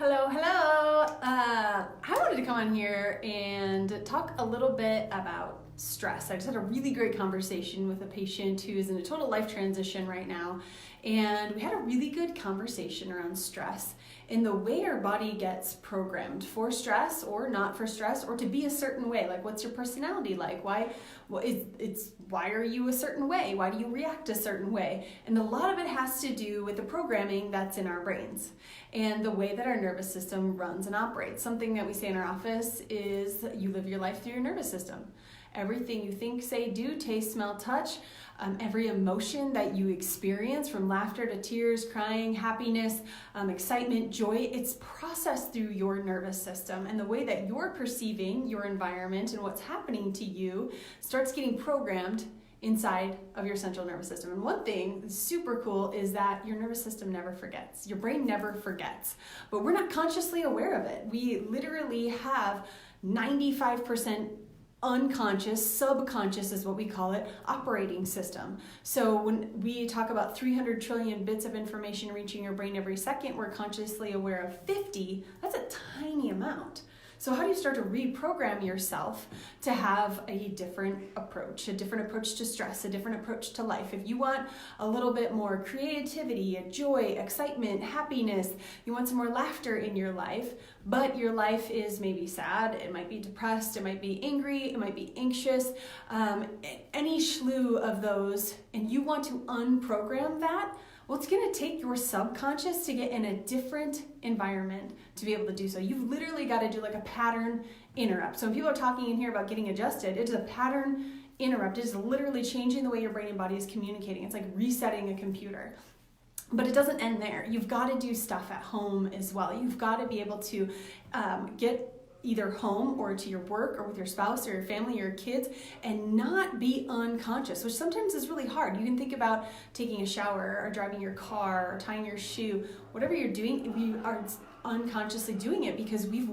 Hello, hello. I wanted to come on here and talk a little bit about stress. I just had a really great conversation with a patient who is in a total life transition right now. And we had a really good conversation around stress and the way our body gets programmed for stress or not for stress, or to be a certain way. Like, what's your personality like? Why are you a certain way? Why do you react a certain way? And a lot of it has to do with the programming that's in our brains and the way that our nervous system runs and operates. Something that we say in our office is you live your life through your nervous system. Everything you think, say, do, taste, smell, touch, every emotion that you experience, from laughter to tears, crying, happiness, excitement, joy, it's processed through your nervous system. And the way that you're perceiving your environment and what's happening to you starts getting programmed inside of your central nervous system. And one thing that's super cool is that your nervous system never forgets. Your brain never forgets. But we're not consciously aware of it. We literally have 95% unconscious, subconscious is what we call it, operating system. So when we talk about 300 trillion bits of information reaching your brain every second, we're consciously aware of 50. That's a tiny amount. So how do you start to reprogram yourself to have a different approach to stress, a different approach to life? If you want a little bit more creativity, joy, excitement, happiness, you want some more laughter in your life, but your life is maybe sad, it might be depressed, it might be angry, it might be anxious, any slew of those, and you want to unprogram that, well, it's going to take your subconscious to get in a different environment to be able to do so. You've literally got to do like a pattern interrupt. So when people are talking in here about getting adjusted, it is a pattern interrupt. It is literally changing the way your brain and body is communicating. It's like resetting a computer. But it doesn't end there. You've got to do stuff at home as well. You've got to be able to get either home or to your work or with your spouse or your family or your kids and not be unconscious, which sometimes is really hard. You can think about taking a shower or driving your car or tying your shoe, whatever you're doing, we are unconsciously doing it because we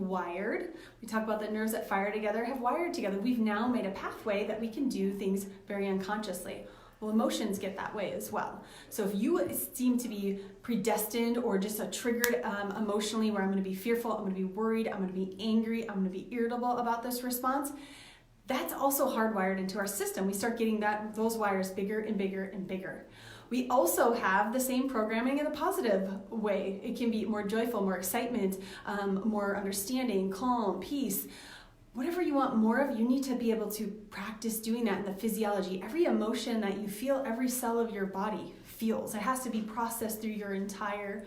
talk about the nerves that fire together have wired together. We've now made a pathway that we can do things very unconsciously. Well, emotions get that way as well. So if you seem to be predestined or just triggered emotionally, where I'm going to be fearful, I'm going to be worried, I'm going to be angry, I'm going to be irritable about this response, that's also hardwired into our system. We start getting those wires bigger and bigger and bigger. We also have the same programming in a positive way. It can be more joyful, more excitement, more understanding, calm, peace. Whatever you want more of, you need to be able to practice doing that in the physiology. Every emotion that you feel, every cell of your body feels. It has to be processed through your entire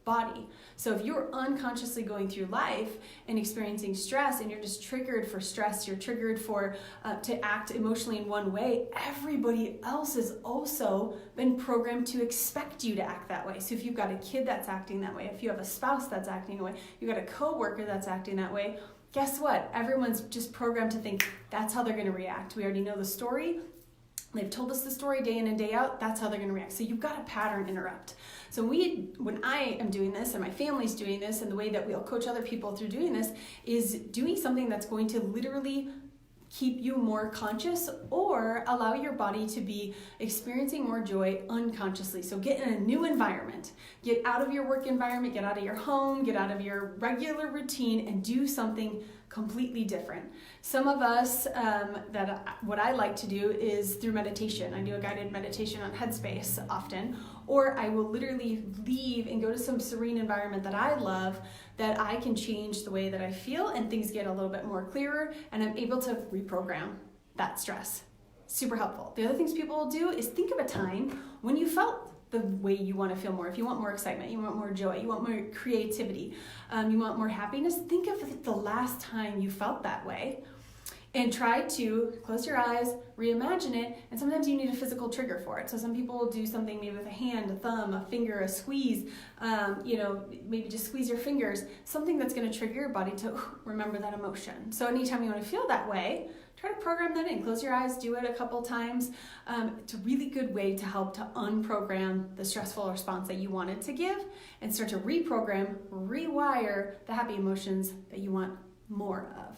body. So if you're unconsciously going through life and experiencing stress and you're just triggered for stress, you're triggered for to act emotionally in one way, everybody else has also been programmed to expect you to act that way. So if you've got a kid that's acting that way, if you have a spouse that's acting that way, you've got a coworker that's acting that way, guess what? Everyone's just programmed to think that's how they're going to react. We already know the story. They've told us the story day in and day out. That's how they're going to react. So you've got a pattern interrupt. So when I am doing this and my family's doing this, and the way that we'll coach other people through doing this is doing something that's going to literally keep you more conscious or allow your body to be experiencing more joy unconsciously. So get in a new environment. Get out of your work environment, get out of your home, get out of your regular routine and do something completely different. Some of us, what I like to do is through meditation. I do a guided meditation on Headspace often, or I will literally leave and go to some serene environment that I love, that I can change the way that I feel and things get a little bit more clearer and I'm able to reprogram that stress. Super helpful. The other things people will do is think of a time when you felt the way you want to feel more. If you want more excitement, you want more joy, you want more creativity, you want more happiness, think of the last time you felt that way and try to close your eyes, reimagine it, and sometimes you need a physical trigger for it. So some people will do something maybe with a hand, a thumb, a finger, a squeeze, maybe just squeeze your fingers, something that's going to trigger your body to remember that emotion. So anytime you want to feel that way, try to program that in. Close your eyes, do it a couple times. It's a really good way to help to unprogram the stressful response that you wanted to give and start to reprogram, rewire the happy emotions that you want more of.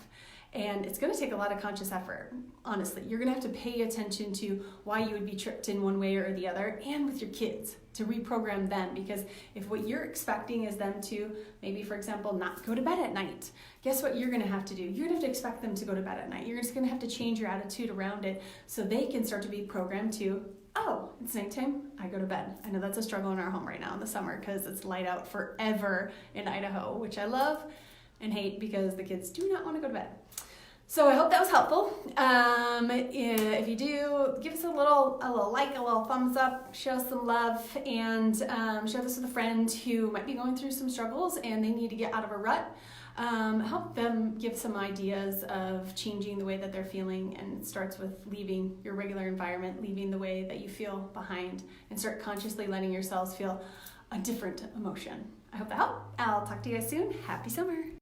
And it's going to take a lot of conscious effort, honestly. You're going to have to pay attention to why you would be tricked in one way or the other, and with your kids, to reprogram them. Because if what you're expecting is them to, maybe for example, not go to bed at night, guess what you're going to have to do? You're going to have to expect them to go to bed at night. You're just going to have to change your attitude around it so they can start to be programmed to, oh, it's nighttime, I go to bed. I know that's a struggle in our home right now in the summer because it's light out forever in Idaho, which I love and hate because the kids do not want to go to bed. So I hope that was helpful. If you do, give us a little like, a little thumbs up, show us some love, and share this with a friend who might be going through some struggles and they need to get out of a rut. Help them give some ideas of changing the way that they're feeling, and it starts with leaving your regular environment, leaving the way that you feel behind, and start consciously letting yourselves feel a different emotion. I hope that helped. I'll talk to you guys soon. Happy summer.